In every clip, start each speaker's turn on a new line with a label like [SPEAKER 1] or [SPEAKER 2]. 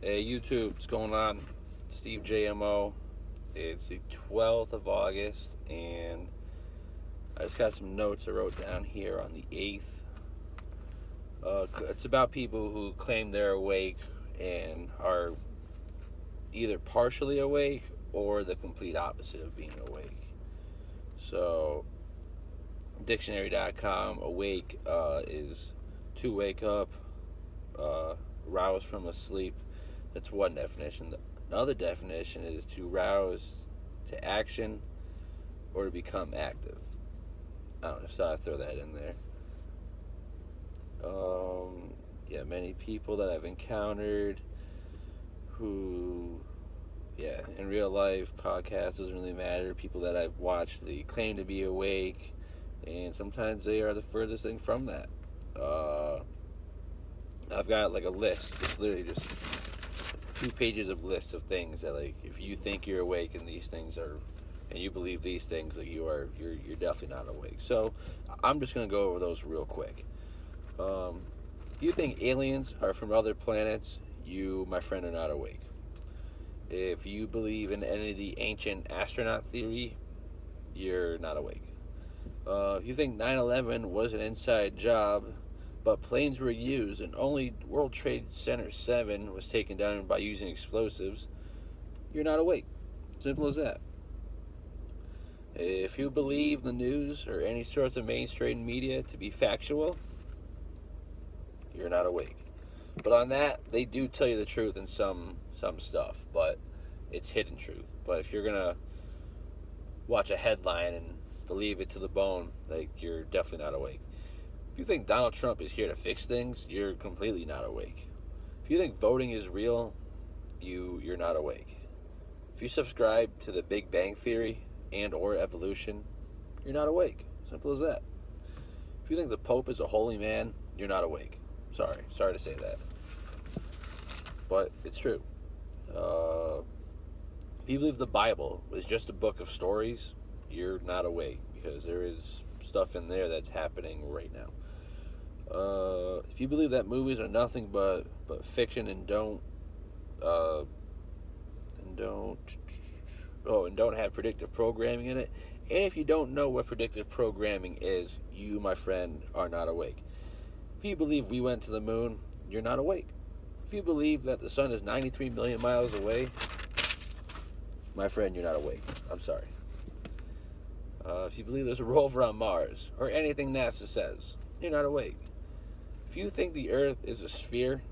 [SPEAKER 1] Hey YouTube, what's going on? Steve JMO. It's the 12th of August, and I just got some notes I wrote down here on the 8th. It's about people who claim they're awake and are either partially awake or the complete opposite of being awake. So, dictionary.com, awake is to wake up, rouse from a sleep. That's one definition. Another definition is to rouse to action or to become active. I don't know, so I throw that in there. Yeah, many people that I've encountered who, yeah, in real life, podcasts doesn't really matter. People that I've watched, they claim to be awake, and sometimes they are the furthest thing from that. I've got like a list. It's literally just 2 pages of list of things that, like, if you think you're awake and these things are, and you believe these things, like, you're definitely not awake. So I'm just gonna go over those real quick. If you think aliens are from other planets, you, my friend, are not awake. If you believe in any of the ancient astronaut theory, you're not awake. If you think 9/11 was an inside job, but planes were used and only World Trade Center 7 was taken down by using explosives, you're not awake. Simple as that. If you believe the news or any sorts of mainstream media to be factual, you're not awake. But on that, they do tell you the truth in some stuff, but it's hidden truth. But if you're gonna watch a headline and believe it to the bone, like, you're definitely not awake. If you think Donald Trump is here to fix things, you're completely not awake. If you think voting is real, you're not awake. If you subscribe to the Big Bang Theory and or evolution, you're not awake. Simple as that. If you think the Pope is a holy man, you're not awake. Sorry to say that, but it's true. If you believe the Bible was just a book of stories, you're not awake, because there is stuff in there that's happening right now. If you believe that movies are nothing but fiction and don't have predictive programming in it, and if you don't know what predictive programming is, you, my friend, are not awake. If you believe we went to the moon, you're not awake. If you believe that the sun is 93 million miles away, my friend, you're not awake. I'm sorry. If you believe there's a rover on Mars, or anything NASA says, you're not awake. If you think the Earth is a sphere,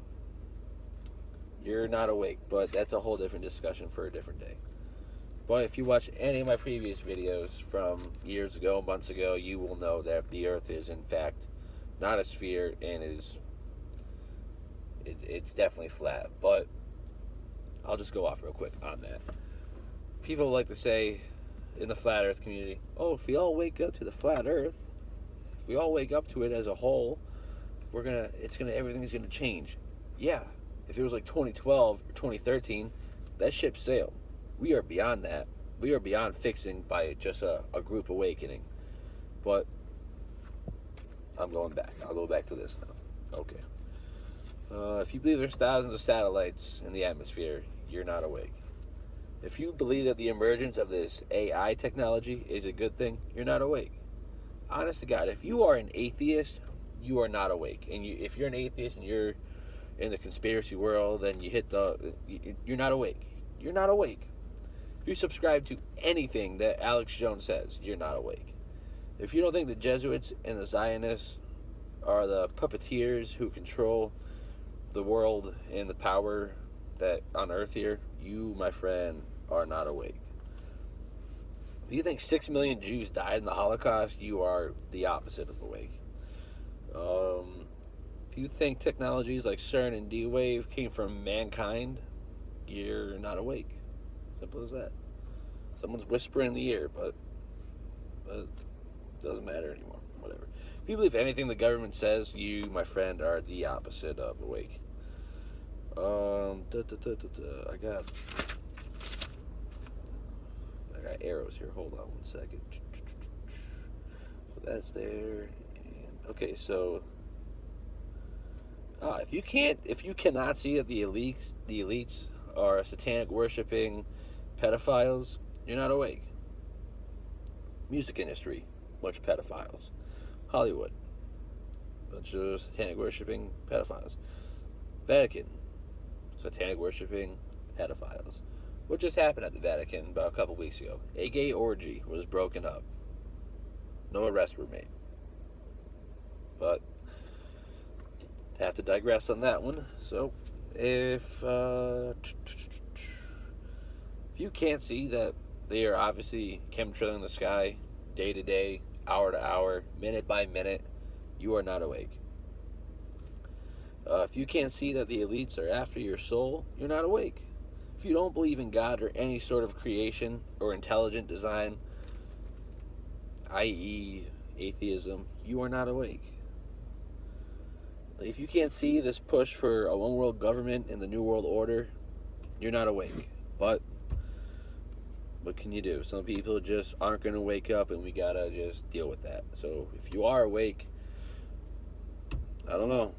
[SPEAKER 1] you're not awake, but that's a whole different discussion for a different day. But if you watch any of my previous videos from years ago, months ago, you will know that the Earth is, in fact, not a sphere, and it's definitely flat. But I'll just go off real quick on that. People like to say in the flat Earth community, oh, if we all wake up to the flat Earth, if we all wake up to it as a whole, everything's gonna change. Yeah, if it was like 2012 or 2013, that ship sailed. We are beyond that. We are beyond fixing by just a group awakening. But I'm going back. I'll go back to this now. Okay. If you believe there's thousands of satellites in the atmosphere, you're not awake. If you believe that the emergence of this AI technology is a good thing, you're not awake. Honest to God, if you are an atheist, you are not awake. And if you're an atheist and you're in the conspiracy world, then you're not awake. You're not awake. If you subscribe to anything that Alex Jones says, you're not awake. If you don't think the Jesuits and the Zionists are the puppeteers who control the world and the power that on earth here, you, my friend, are not awake. If you think 6 million Jews died in the Holocaust, you are the opposite of awake. If you think technologies like CERN and D-Wave came from mankind, you're not awake. Simple as that. Someone's whispering in the ear, but it doesn't matter anymore. Whatever. If you believe anything the government says, you, my friend, are the opposite of awake. I got arrows here. Hold on one second. So that's there. And, okay, so If you cannot see that the elites are satanic worshiping pedophiles, you're not awake. Music industry, bunch of pedophiles. Hollywood, bunch of satanic worshiping pedophiles. Vatican, satanic worshiping pedophiles. What just happened at the Vatican about a couple weeks ago? A gay orgy was broken up. No arrests were made. But have to digress on that one. So if you can't see that they are obviously chemtrailing the sky day to day, hour to hour, minute by minute, you are not awake. If you can't see that the elites are after your soul, you're not awake. If you don't believe in God or any sort of creation or intelligent design, i.e., atheism, you are not awake. If you can't see this push for a one world government and the New World Order, you're not awake. But what can you do? Some people just aren't going to wake up, and we gotta just deal with that. So if you are awake, I don't know,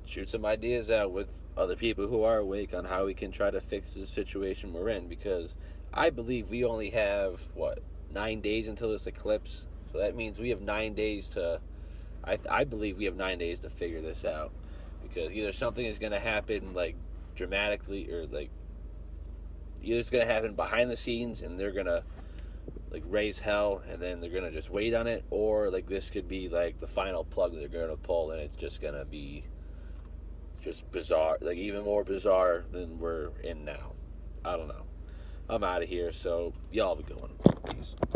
[SPEAKER 1] shoot some ideas out with other people who are awake on how we can try to fix the situation we're in, because I believe we only have 9 days until this eclipse. So that means we have 9 days to I believe we have 9 days to figure this out, because either something is going to happen like dramatically, or like either it's going to happen behind the scenes and they're going to like raise hell and then they're going to just wait on it, or like this could be like the final plug they're going to pull and it's just going to be just bizarre, like even more bizarre than we're in now. I don't know. I'm out of here, so y'all have a good one. Peace.